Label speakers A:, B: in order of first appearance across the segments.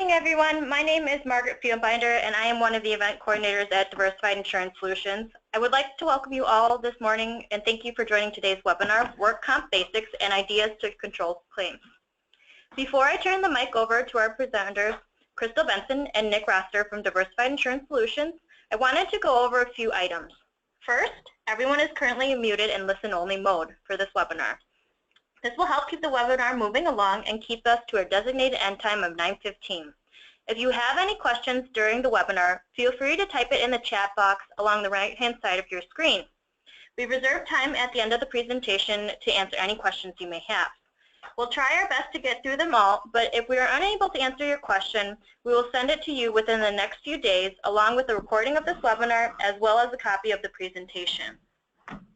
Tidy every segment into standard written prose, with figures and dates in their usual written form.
A: Good morning, everyone. My name is Margaret Fieldbinder, and I am one of the event coordinators at Diversified Insurance Solutions. I would like to welcome you all this morning and thank you for joining today's webinar, Work Comp Basics and Ideas to Control Claims. Before I turn the mic over to our presenters, Crystal Benson and Nick Roster from Diversified Insurance Solutions, I wanted to go over a few items. First, everyone is currently muted in listen-only mode for this webinar. This will help keep the webinar moving along and keep us to our designated end time of 9:15. If you have any questions during the webinar, feel free to type it in the chat box along the right-hand side of your screen. We reserve time at the end of the presentation to answer any questions you may have. We'll try our best to get through them all, but if we are unable to answer your question, we will send it to you within the next few days, along with a recording of this webinar, as well as a copy of the presentation.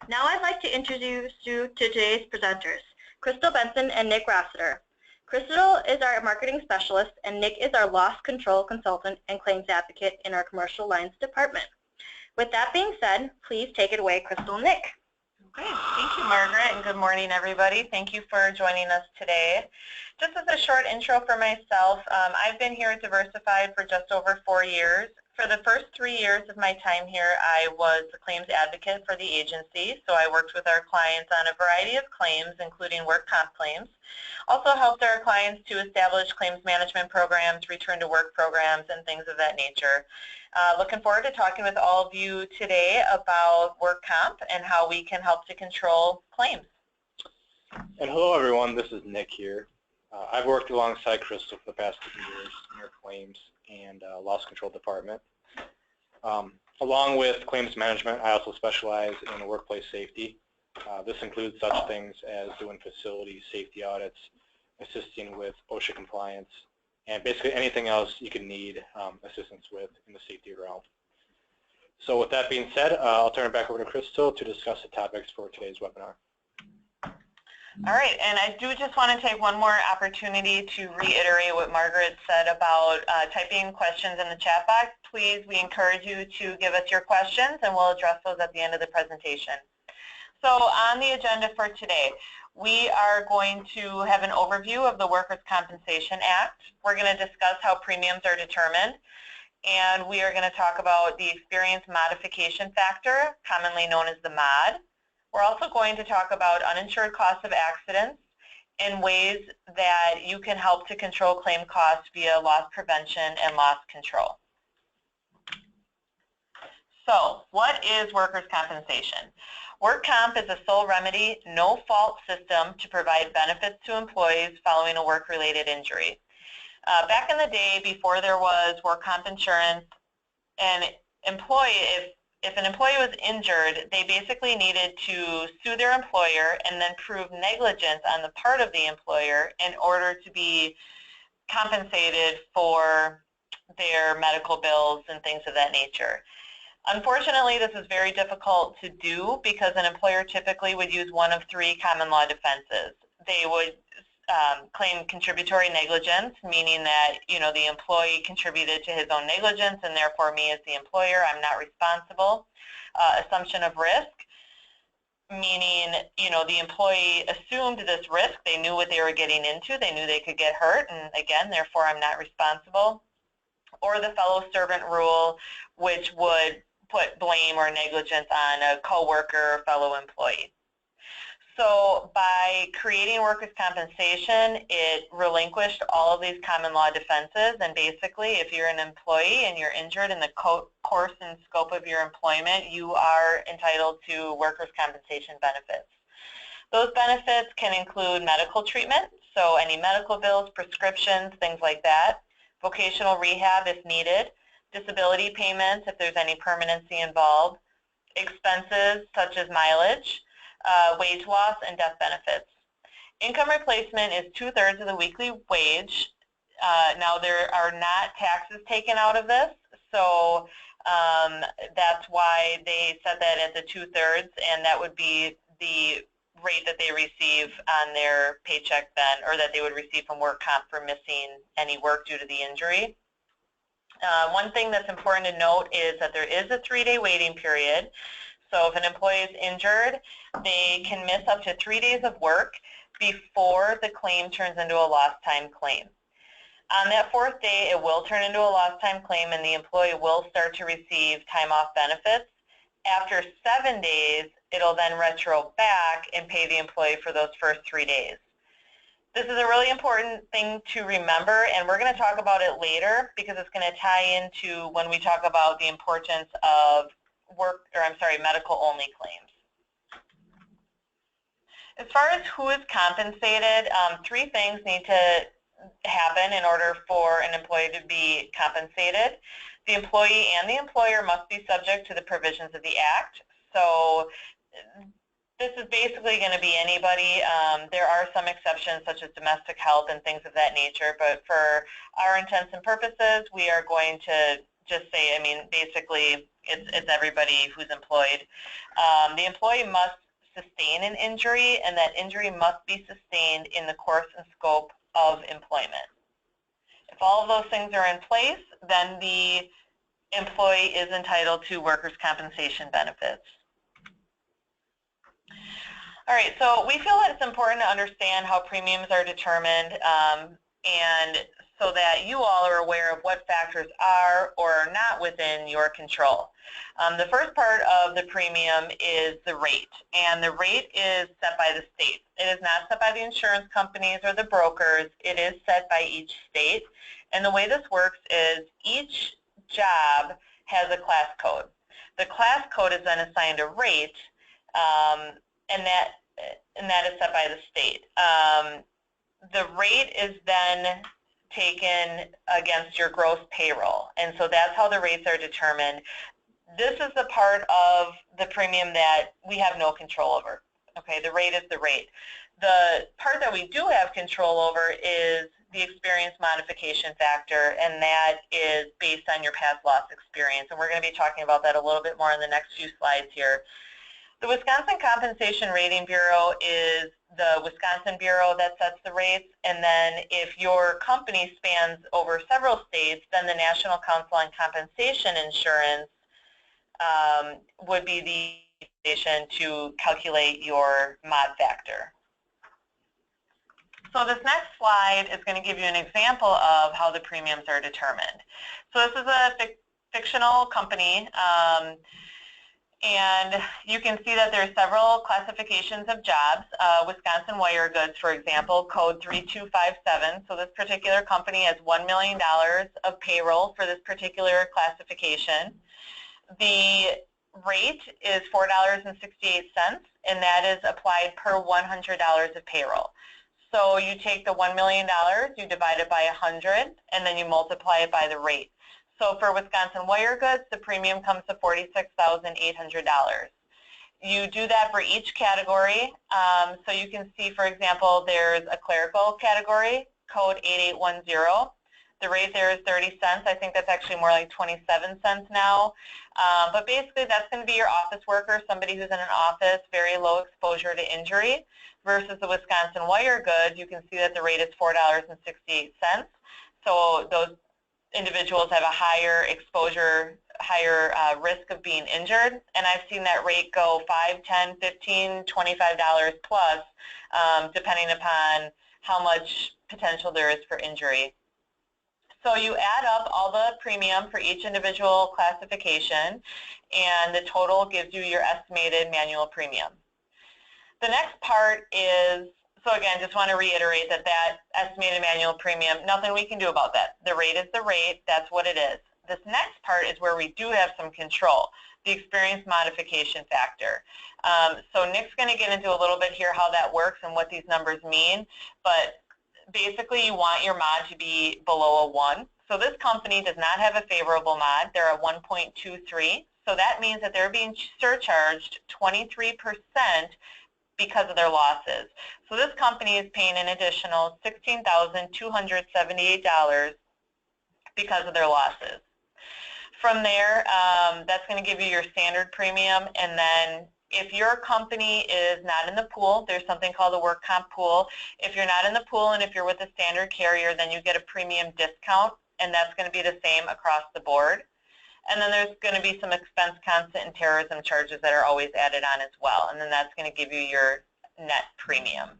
A: Now I'd like to introduce you to today's presenters, Crystal Benson and Nick Rossiter. Crystal is our marketing specialist, and Nick is our loss control consultant and claims advocate in our commercial lines department. With that being said, please take it away, Crystal and Nick.
B: Okay, thank you, Margaret, and good morning, everybody. Thank you for joining us today. Just as a short intro for myself, I've been here at Diversified for just over 4 years. For the first 3 years of my time here, I was the claims advocate for the agency, so I worked with our clients on a variety of claims, including work comp claims. Also helped our clients to establish claims management programs, return to work programs, and things of that nature. Looking forward to talking with all of you today about work comp and how we can help to control claims.
C: And hello, everyone. This is Nick here. I've worked alongside Crystal for the past 2 years in our claims and loss control department. Along with claims management, I also specialize in workplace safety. This includes such things as doing facility safety audits, assisting with OSHA compliance, and basically anything else you can need assistance with in the safety realm. So with that being said, I'll turn it back over to Crystal to discuss the topics for today's webinar.
B: All right, and I do just want to take one more opportunity to reiterate what Margaret said about typing questions in the chat box. Please, we encourage you to give us your questions, and we'll address those at the end of the presentation. So on the agenda for today, we are going to have an overview of the Workers' Compensation Act. We're going to discuss how premiums are determined, and we are going to talk about the experience modification factor, commonly known as the MOD. We're also going to talk about uninsured costs of accidents and ways that you can help to control claim costs via loss prevention and loss control. So, what is workers' compensation? Work comp is a sole remedy, no-fault system to provide benefits to employees following a work-related injury. Back in the day, before there was work comp insurance, if an employee was injured, they basically needed to sue their employer and then prove negligence on the part of the employer in order to be compensated for their medical bills and things of that nature. Unfortunately, this is very difficult to do because an employer typically would use one of 3 common law defenses. They would claim contributory negligence, meaning that the employee contributed to his own negligence and therefore me as the employer, I'm not responsible. Assumption of risk, meaning the employee assumed this risk, they knew what they were getting into, they knew they could get hurt, and again, therefore I'm not responsible. Or the fellow servant rule, which would put blame or negligence on a coworker or fellow employee. So by creating workers' compensation, it relinquished all of these common law defenses, and basically if you're an employee and you're injured in the course and scope of your employment, you are entitled to workers' compensation benefits. Those benefits can include medical treatment, so any medical bills, prescriptions, things like that, vocational rehab if needed, disability payments if there's any permanency involved, expenses such as mileage, wage loss, and death benefits. Income replacement is 2/3 of the weekly wage. Now there are not taxes taken out of this, so that's why they said that at the 2/3, and that would be the rate that they receive on their paycheck then, or that they would receive from work comp for missing any work due to the injury. One thing that's important to note is that there is a 3-day waiting period. So if an employee is injured, they can miss up to 3 days of work before the claim turns into a lost time claim. On that 4th day, it will turn into a lost time claim and the employee will start to receive time off benefits. After 7 days, it'll then retro back and pay the employee for those first 3 days. This is a really important thing to remember, and we're going to talk about it later because it's going to tie into when we talk about the importance of medical-only claims. As far as who is compensated, 3 things need to happen in order for an employee to be compensated. The employee and the employer must be subject to the provisions of the Act. So this is basically going to be anybody. There are some exceptions such as domestic health and things of that nature, but for our intents and purposes, we are going to just say, basically it's everybody who's employed. The employee must sustain an injury, and that injury must be sustained in the course and scope of employment. If all of those things are in place, then the employee is entitled to workers' compensation benefits. All right, so we feel that it's important to understand how premiums are determined and so that you all are aware of what factors are or are not within your control. The first part of the premium is the rate, and the rate is set by the state. It is not set by the insurance companies or the brokers. It is set by each state, and the way this works is each job has a class code. The class code is then assigned a rate, and that is set by the state. The rate is then taken against your gross payroll, and so that's how the rates are determined. This is the part of the premium that we have no control over. Okay, the rate is the rate. The part that we do have control over is the experience modification factor, and that is based on your past loss experience, and we're going to be talking about that a little bit more in the next few slides here. The Wisconsin Compensation Rating Bureau is the Wisconsin Bureau that sets the rates, and then if your company spans over several states, then the National Council on Compensation Insurance would be the station to calculate your mod factor. So this next slide is going to give you an example of how the premiums are determined. So this is a fictional company, and you can see that there are several classifications of jobs. Wisconsin Wire Goods, for example, code 3257. So this particular company has $1 million of payroll for this particular classification. The rate is $4.68, and that is applied per $100 of payroll. So you take the $1 million, you divide it by 100, and then you multiply it by the rate. So for Wisconsin Wire Goods, the premium comes to $46,800. You do that for each category. So you can see, for example, there's a clerical category, code 8810. The rate there is 30 cents. I think that's actually more like 27 cents now. But basically, that's going to be your office worker, somebody who's in an office, very low exposure to injury, versus the Wisconsin Wire Goods. You can see that the rate is $4.68. So those individuals have a higher exposure, higher risk of being injured, and I've seen that rate go $5, $10, $15, $25 plus, depending upon how much potential there is for injury. So you add up all the premium for each individual classification, and the total gives you your estimated manual premium. The next part is, so again, just want to reiterate that that estimated manual premium, nothing we can do about that. The rate is the rate, that's what it is. This next part is where we do have some control, the experience modification factor. So Nick's going to get into a little bit here how that works and what these numbers mean, but basically you want your mod to be below a 1. So this company does not have a favorable mod. They're a 1.23. So that means that they're being surcharged 23% because of their losses. So this company is paying an additional $16,278 because of their losses. From there, that's going to give you your standard premium, and then if your company is not in the pool, there's something called a work comp pool. If you're not in the pool and if you're with a standard carrier, then you get a premium discount, and that's going to be the same across the board. And then there's going to be some expense constant and terrorism charges that are always added on as well, and then that's going to give you your net premium.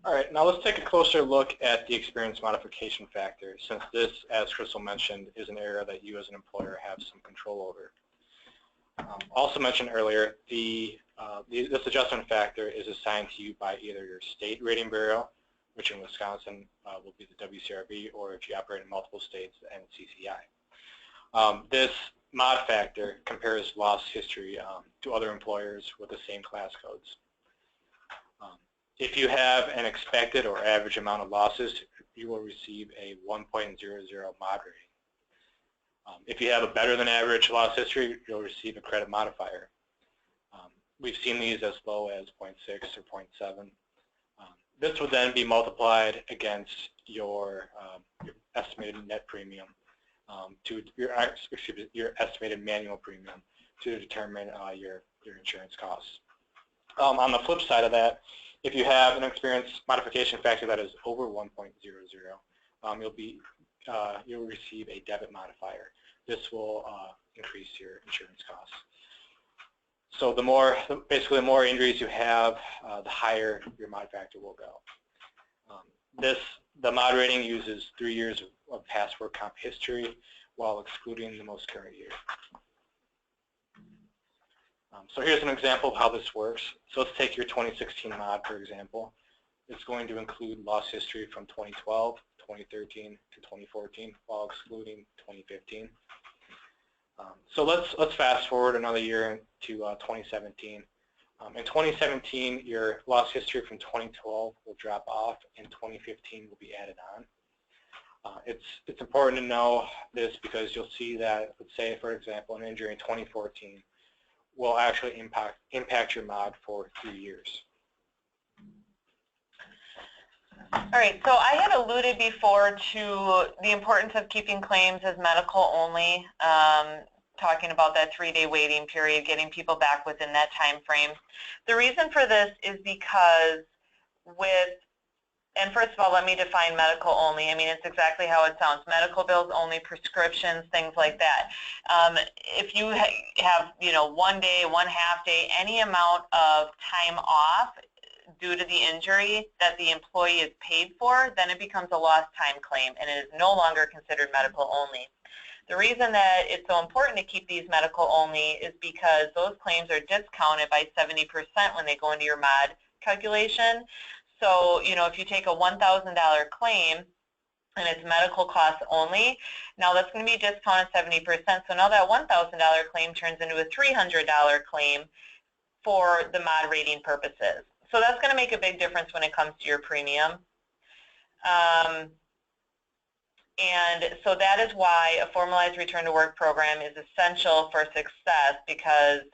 C: All right, now let's take a closer look at the experience modification factor, since this, as Crystal mentioned, is an area that you as an employer have some control over. Also mentioned earlier, this adjustment factor is assigned to you by either your state rating bureau, which in Wisconsin will be the WCRB, or if you operate in multiple states, the NCCI. This mod factor compares loss history to other employers with the same class codes. If you have an expected or average amount of losses, you will receive a 1.00 mod rating. If you have a better than average loss history, you'll receive a credit modifier. We've seen these as low as 0.6 or 0.7. This would then be multiplied against your estimated net premium to your estimated manual premium to determine your insurance costs. On the flip side of that, if you have an experience modification factor that is over 1.00, you'll receive a debit modifier. This will increase your insurance costs. So basically the more injuries you have, the higher your mod factor will go. The mod rating uses 3 years of past work comp history while excluding the most current year. So here's an example of how this works. So let's take your 2016 mod, for example. It's going to include loss history from 2012, 2013 to 2014 while excluding 2015. So let's fast forward another year to 2017. In 2017, your loss history from 2012 will drop off and 2015 will be added on. It's important to know this because you'll see that, let's say, for example, an injury in 2014 will actually impact your mod for 3 years.
B: All right, so I had alluded before to the importance of keeping claims as medical only, talking about that 3-day waiting period, getting people back within that time frame. The reason for this is because and first of all, let me define medical only. I mean, it's exactly how it sounds. Medical bills only, prescriptions, things like that. If you have, 1 day, 1 half day, any amount of time off due to the injury that the employee is paid for, then it becomes a lost time claim and it is no longer considered medical only. The reason that it's so important to keep these medical only is because those claims are discounted by 70% when they go into your mod calculation. So, if you take a $1,000 claim and it's medical costs only, now that's going to be discounted 70%. So now that $1,000 claim turns into a $300 claim for the mod rating purposes. So that's going to make a big difference when it comes to your premium. And so that is why a formalized return to work program is essential for success, because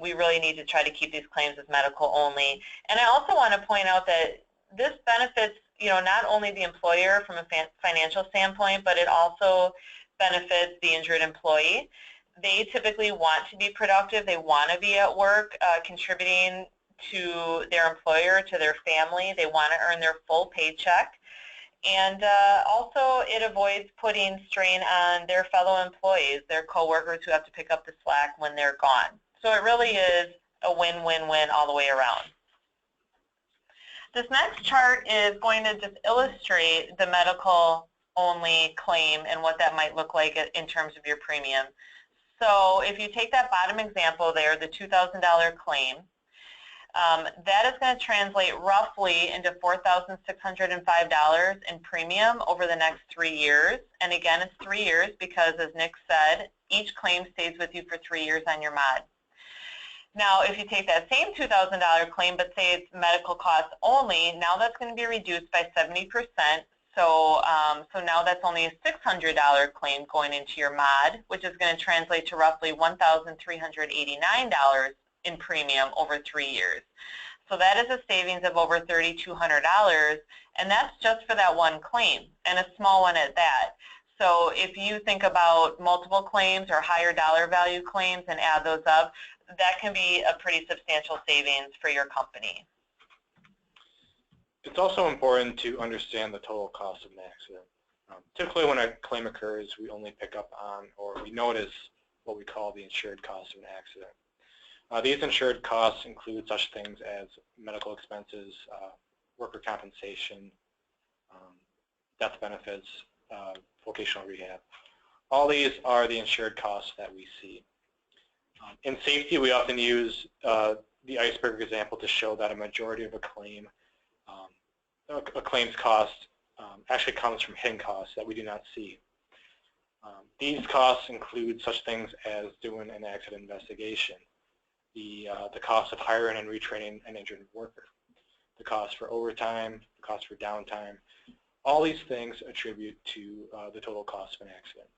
B: we really need to try to keep these claims as medical only. And I also want to point out that this benefits, not only the employer from a financial standpoint, but it also benefits the injured employee. They typically want to be productive. They want to be at work contributing to their employer, to their family. They want to earn their full paycheck. And also it avoids putting strain on their fellow employees, their coworkers who have to pick up the slack when they're gone. So it really is a win-win-win all the way around. This next chart is going to just illustrate the medical only claim and what that might look like in terms of your premium. So if you take that bottom example there, the $2,000 claim, that is going to translate roughly into $4,605 in premium over the next 3 years. And again, it's 3 years because, as Nick said, each claim stays with you for 3 years on your mod. Now, if you take that same $2,000 claim, but say it's medical costs only, now that's going to be reduced by 70%. So now that's only a $600 claim going into your mod, which is going to translate to roughly $1,389 in premium over 3 years. So that is a savings of over $3,200, and that's just for that one claim, and a small one at that. So if you think about multiple claims or higher dollar value claims and add those up, that can be a pretty substantial savings for your company.
C: It's also important to understand the total cost of an accident. Typically when a claim occurs, we only pick up on, or we notice, what we call the insured cost of an accident. These insured costs include such things as medical expenses, worker compensation, death benefits, vocational rehab. All these are the insured costs that we see. In safety, we often use the iceberg example to show that a majority of a claim's cost actually comes from hidden costs that we do not see. These costs include such things as doing an accident investigation, the cost of hiring and retraining an injured worker, the cost for overtime, the cost for downtime. All these things attribute to the total cost of an accident.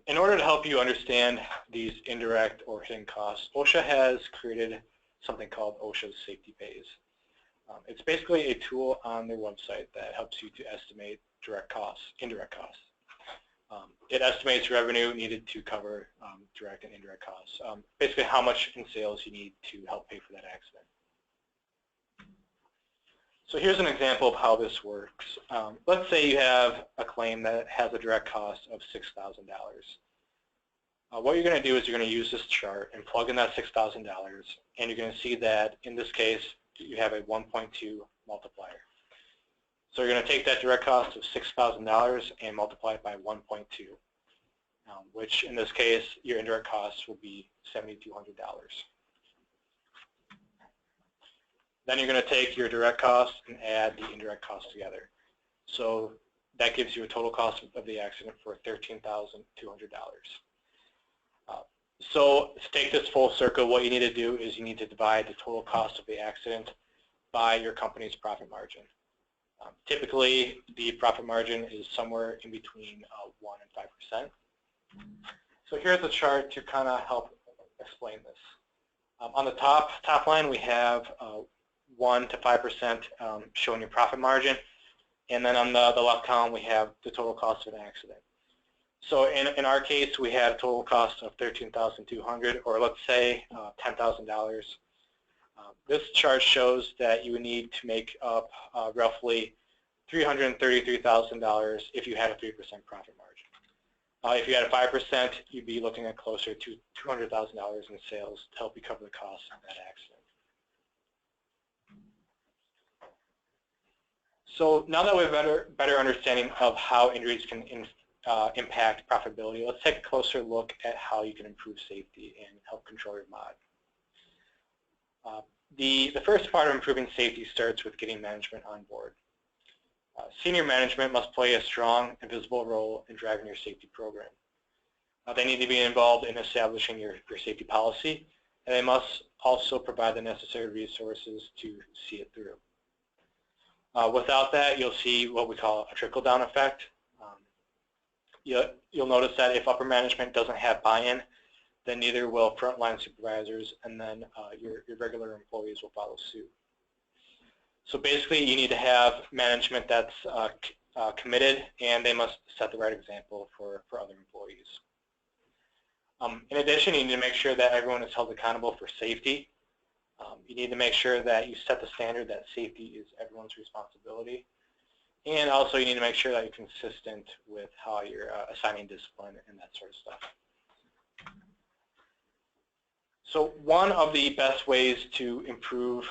C: In order to help you understand these indirect or hidden costs, OSHA has created something called OSHA's Safety Pays. It's basically a tool on their website that helps you to estimate direct costs, indirect costs. It estimates revenue needed to cover direct and indirect costs, basically how much in sales you need to help pay for that accident. So here's an example of how this works. Let's say you have a claim that has a direct cost of $6,000. What you're going to do is you're going to use this chart and plug in that $6,000, and you're going to see that in this case you have a 1.2 multiplier. So you're going to take that direct cost of $6,000 and multiply it by 1.2, which in this case your indirect costs will be $7,200. Then you're going to take your direct costs and add the indirect costs together. So that gives you a total cost of the accident for $13,200. So to take this full circle, what you need to do is you need to divide the total cost of the accident by your company's profit margin. Typically, the profit margin is somewhere in between 1 and 5%. So here's a chart to kind of help explain this. On the top line, we have 1 to 5% showing your profit margin, and then on the left column, we have the total cost of an accident. So in our case, we had a total cost of $13,200, or let's say $10,000. This chart shows that you would need to make up roughly $333,000 if you had a 3% profit margin. If you had a 5%, you'd be looking at closer to $200,000 in sales to help you cover the cost of that accident. So now that we have a better understanding of how injuries can impact profitability, let's take a closer look at how you can improve safety and help control your mod. The first part of improving safety starts with getting management on board. Senior management must play a strong and visible role in driving your safety program. They need to be involved in establishing your safety policy, and they must also provide the necessary resources to see it through. Without that, you'll see what we call a trickle-down effect. You'll notice that if upper management doesn't have buy-in, then neither will frontline supervisors, and then your regular employees will follow suit. So basically, you need to have management that's committed, and they must set the right example for other employees. In addition, you need to make sure that everyone is held accountable for safety. You need to make sure that you set the standard that safety is everyone's responsibility. And also, you need to make sure that you're consistent with how you're assigning discipline and that sort of stuff. So one of the best ways to improve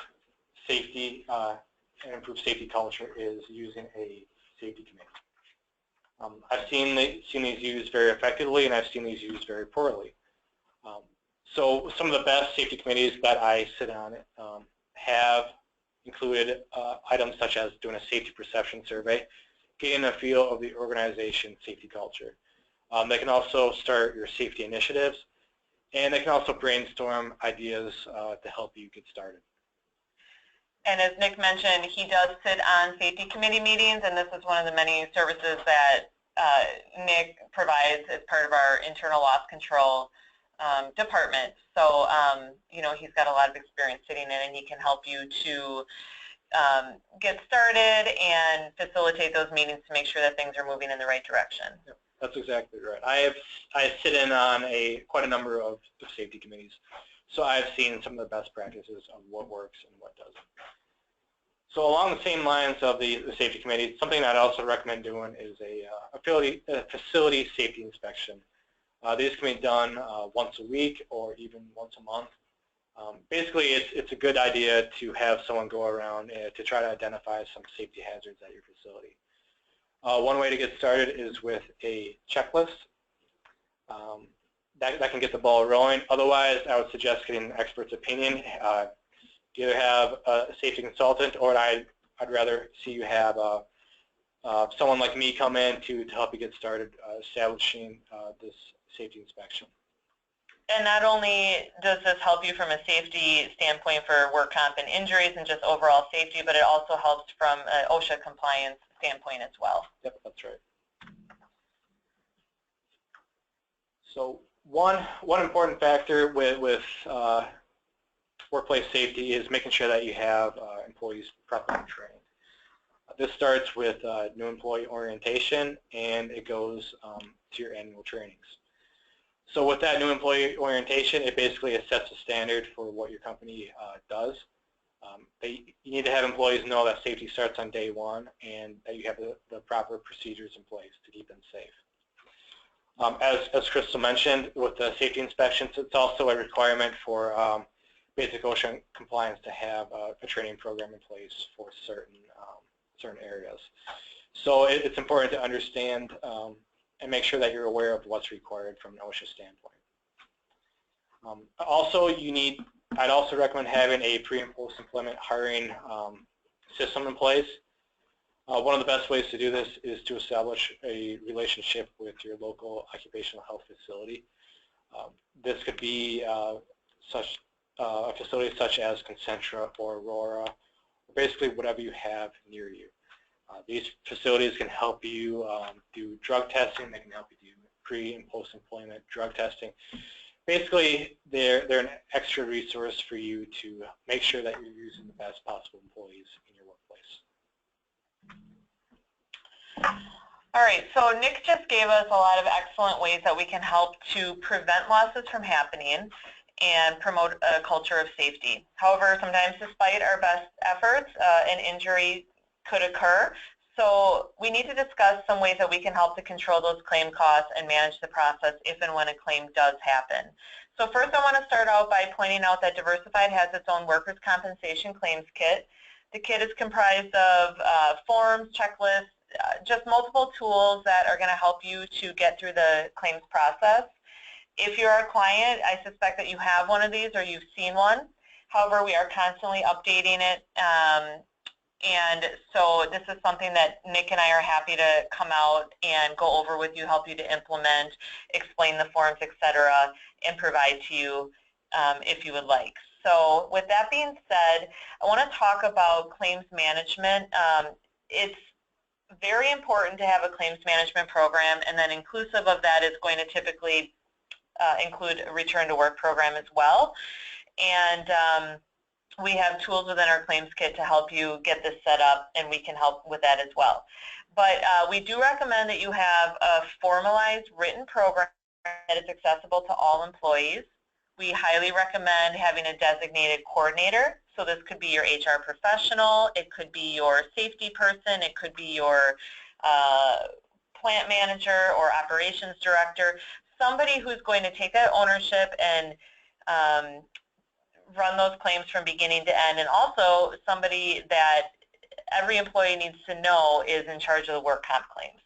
C: safety and improve safety culture is using a safety committee. I've seen these used very effectively, and I've seen these used very poorly. So some of the best safety committees that I sit on have included items such as doing a safety perception survey, getting a feel of the organization's safety culture. They can also start your safety initiatives, and they can also brainstorm ideas to help you get started.
B: And as Nick mentioned, he does sit on safety committee meetings, and this is one of the many services that Nick provides as part of our internal loss control department. So, you know, he's got a lot of experience sitting in, and he can help you to get started and facilitate those meetings to make sure that things are moving in the right direction.
C: Yep, that's exactly right. I sit in on quite a number of safety committees, so I've seen some of the best practices of what works and what doesn't. So along the same lines of the safety committee, something that I also recommend doing is a facility safety inspection. These can be done once a week or even once a month. Basically, it's a good idea to have someone go around to try to identify some safety hazards at your facility. One way to get started is with a checklist. That can get the ball rolling. Otherwise, I would suggest getting an expert's opinion. Either have a safety consultant, or I'd rather see you have someone like me come in to help you get started establishing this safety inspection.
B: And not only does this help you from a safety standpoint for work comp and injuries and just overall safety, but it also helps from an OSHA compliance standpoint as well.
C: Yep, that's right. So one important factor with workplace safety is making sure that you have employees properly trained. This starts with new employee orientation, and it goes to your annual trainings. So with that new employee orientation, it basically sets a standard for what your company does. You need to have employees know that safety starts on day one, and that you have the proper procedures in place to keep them safe. As Crystal mentioned, with the safety inspections, it's also a requirement for basic OSHA compliance to have a training program in place for certain areas. So it's important to understand and make sure that you're aware of what's required from an OSHA standpoint. Also, I'd also recommend having a pre- and post-employment hiring system in place. One of the best ways to do this is to establish a relationship with your local occupational health facility. This could be a facility such as Concentra or Aurora, or basically whatever you have near you. These facilities can help you do drug testing. They can help you do pre- and post-employment drug testing. Basically, they're an extra resource for you to make sure that you're using the best possible employees in your workplace.
B: All right, so Nick just gave us a lot of excellent ways that we can help to prevent losses from happening and promote a culture of safety. However, sometimes despite our best efforts, an injury could occur. So we need to discuss some ways that we can help to control those claim costs and manage the process if and when a claim does happen. So first I want to start out by pointing out that Diversified has its own workers' compensation claims kit. The kit is comprised of forms, checklists, just multiple tools that are going to help you to get through the claims process. If you're a client, I suspect that you have one of these or you've seen one. However, we are constantly updating it. And so this is something that Nick and I are happy to come out and go over with you, help you to implement, explain the forms, etc., and provide to you if you would like. So with that being said, I want to talk about claims management. It's very important to have a claims management program, and then inclusive of that is going to typically include a return to work program as well. And we have tools within our claims kit to help you get this set up, and we can help with that as well. But we do recommend that you have a formalized written program that is accessible to all employees. We highly recommend having a designated coordinator. So this could be your HR professional, it could be your safety person, it could be your plant manager or operations director, somebody who's going to take that ownership and run those claims from beginning to end, and also somebody that every employee needs to know is in charge of the work comp claims.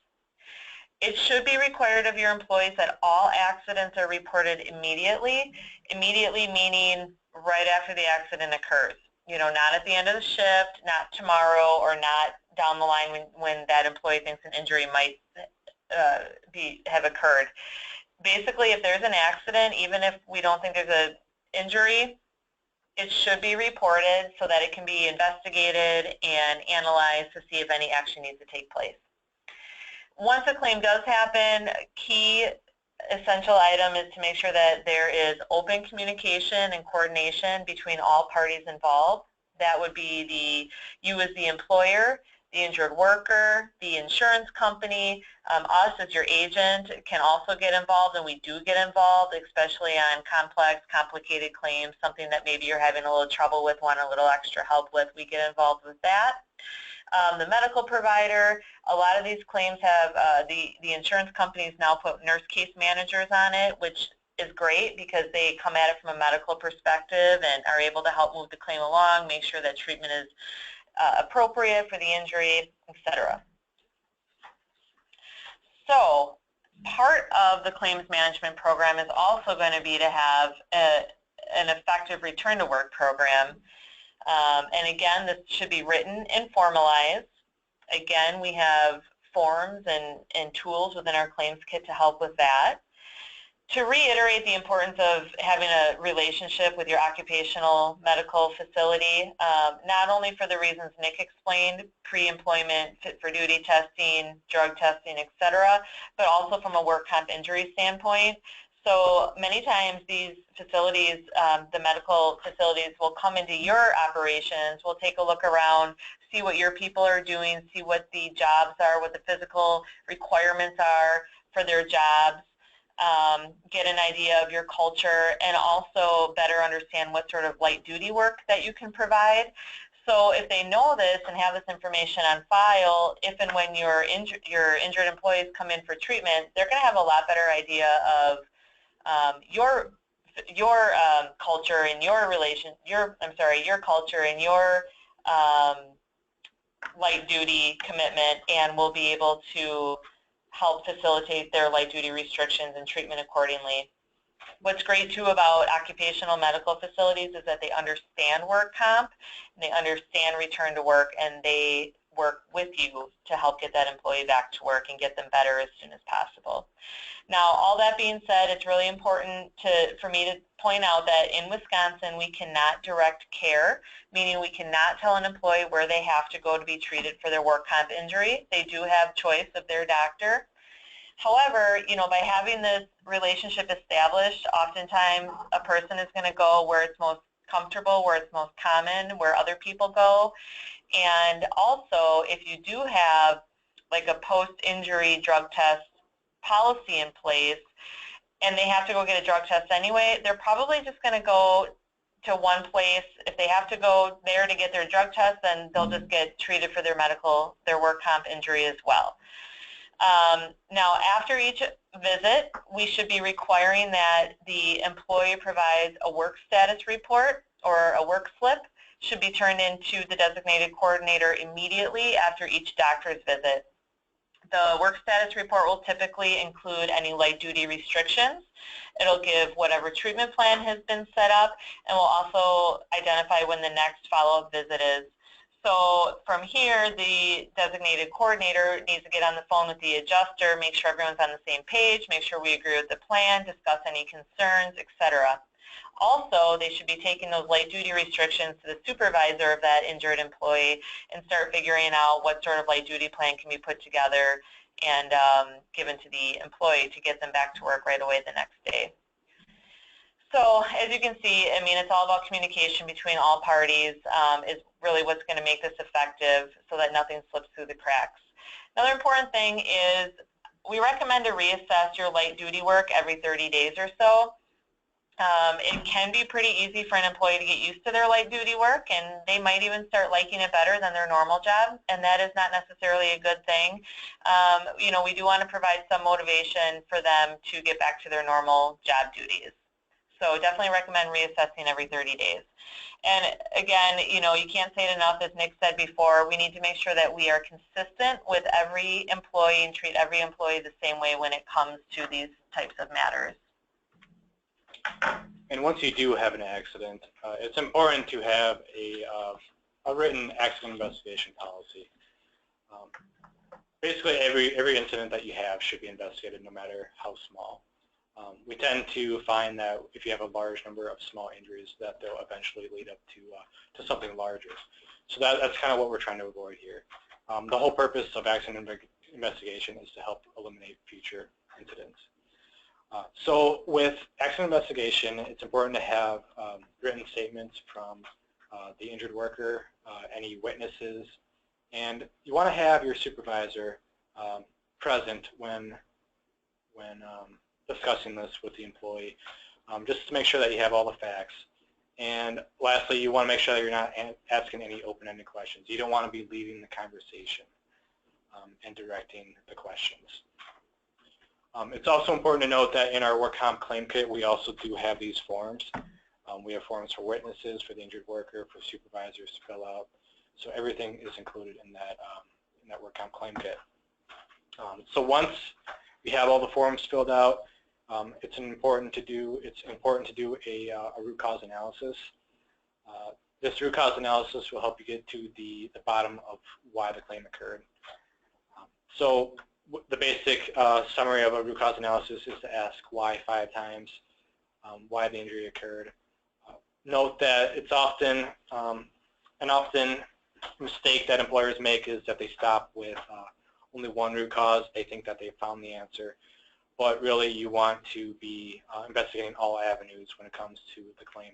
B: It should be required of your employees that all accidents are reported immediately. Immediately meaning right after the accident occurs. You know, not at the end of the shift, not tomorrow, or not down the line when that employee thinks an injury might have occurred. Basically, if there's an accident, even if we don't think there's an injury, it should be reported so that it can be investigated and analyzed to see if any action needs to take place. Once a claim does happen, a key essential item is to make sure that there is open communication and coordination between all parties involved. That would be you as the employer, the injured worker, the insurance company, us as your agent can also get involved, and we do get involved, especially on complex, complicated claims, something that maybe you're having a little trouble with, want a little extra help with, we get involved with that. The medical provider, a lot of these claims have, the insurance companies now put nurse case managers on it, which is great because they come at it from a medical perspective and are able to help move the claim along, make sure that treatment is appropriate for the injury, etc. So part of the claims management program is also going to be to have an effective return to work program. And again, this should be written and formalized. Again, we have forms and tools within our claims kit to help with that. To reiterate the importance of having a relationship with your occupational medical facility, not only for the reasons Nick explained, pre-employment, fit for duty testing, drug testing, etc., but also from a work comp injury standpoint. So many times these facilities, the medical facilities, will come into your operations, will take a look around, see what your people are doing, see what the jobs are, what the physical requirements are for their jobs, get an idea of your culture, and also better understand what sort of light duty work that you can provide. So if they know this and have this information on file, if and when your injured employees come in for treatment, they're going to have a lot better idea of your culture and your culture and your light duty commitment, and will be able to help facilitate their light duty restrictions and treatment accordingly. What's great too about occupational medical facilities is that they understand work comp, and they understand return to work, and they work with you to help get that employee back to work and get them better as soon as possible. Now, all that being said, it's really important for me to point out that in Wisconsin, we cannot direct care, meaning we cannot tell an employee where they have to go to be treated for their work comp injury. They do have choice of their doctor. However, by having this relationship established, oftentimes a person is going to go where it's most comfortable, where it's most common, where other people go. And also, if you do have like a post-injury drug test policy in place and they have to go get a drug test anyway, they're probably just going to go to one place. If they have to go there to get their drug test, then they'll just get treated for their work comp injury as well. Now, after each visit, we should be requiring that the employee provides a work status report, or a work slip should be turned into the designated coordinator immediately after each doctor's visit. The work status report will typically include any light duty restrictions. It'll give whatever treatment plan has been set up, and will also identify when the next follow-up visit is. So from here, the designated coordinator needs to get on the phone with the adjuster, make sure everyone's on the same page, make sure we agree with the plan, discuss any concerns, etc. Also, they should be taking those light duty restrictions to the supervisor of that injured employee and start figuring out what sort of light duty plan can be put together and given to the employee to get them back to work right away the next day. So as you can see, it's all about communication between all parties is really what's going to make this effective so that nothing slips through the cracks. Another important thing is we recommend to reassess your light duty work every 30 days or so. It can be pretty easy for an employee to get used to their light duty work, and they might even start liking it better than their normal job, and that is not necessarily a good thing. We do want to provide some motivation for them to get back to their normal job duties. So definitely recommend reassessing every 30 days. And again, you can't say it enough, as Nick said before, we need to make sure that we are consistent with every employee and treat every employee the same way when it comes to these types of matters.
C: And once you do have an accident, it's important to have a written accident investigation policy. Basically, every incident that you have should be investigated, no matter how small. We tend to find that if you have a large number of small injuries, that they'll eventually lead up to something larger. So that's kind of what we're trying to avoid here. The whole purpose of accident investigation is to help eliminate future incidents. So with accident investigation, it's important to have written statements from the injured worker, any witnesses, and you want to have your supervisor present when discussing this with the employee, just to make sure that you have all the facts. And lastly, you want to make sure that you're not asking any open-ended questions. You don't want to be leading the conversation and directing the questions. It's also important to note that in our work comp claim kit, we also do have these forms. We have forms for witnesses, for the injured worker, for supervisors to fill out. So everything is included in that work comp claim kit. So once we have all the forms filled out, it's important to do a root cause analysis. This root cause analysis will help you get to the bottom of why the claim occurred. So the basic summary of a root cause analysis is to ask why 5 times, why the injury occurred. Note that it's often an mistake that employers make is that they stop with only one root cause. They think that they found the answer, but really you want to be investigating all avenues when it comes to the claim,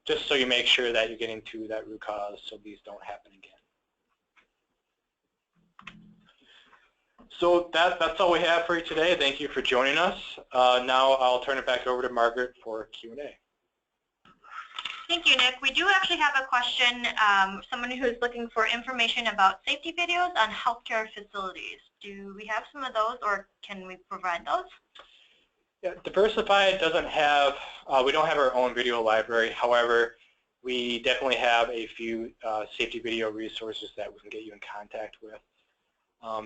C: just so you make sure that you're getting to that root cause so these don't happen again. So that's all we have for you today. Thank you for joining us. Now I'll turn it back over to Margaret for Q&A.
A: Thank you, Nick. We do actually have a question, someone who's looking for information about safety videos on healthcare facilities. Do we have some of those, or can we provide those?
C: Yeah, Diversified doesn't have, we don't have our own video library. However, we definitely have a few safety video resources that we can get you in contact with.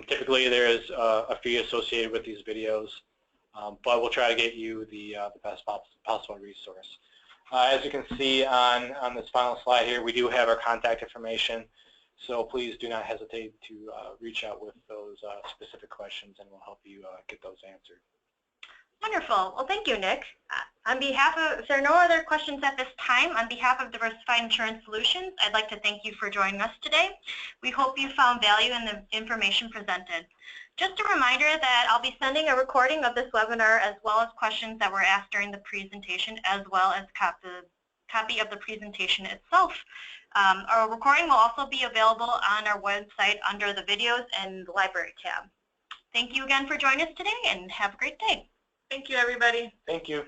C: Typically there is a fee associated with these videos, but we'll try to get you the best possible resource. As you can see on this final slide here, we do have our contact information, so please do not hesitate to reach out with those specific questions, and we'll help you get those answered.
A: Wonderful. Well, thank you, Nick. On behalf of, if there are no other questions at this time, on behalf of Diversified Insurance Solutions, I'd like to thank you for joining us today. We hope you found value in the information presented. Just a reminder that I'll be sending a recording of this webinar as well as questions that were asked during the presentation, as well as a copy of the presentation itself. Our recording will also be available on our website under the videos and the library tab. Thank you again for joining us today, and have a great day.
B: Thank you, everybody.
C: Thank you.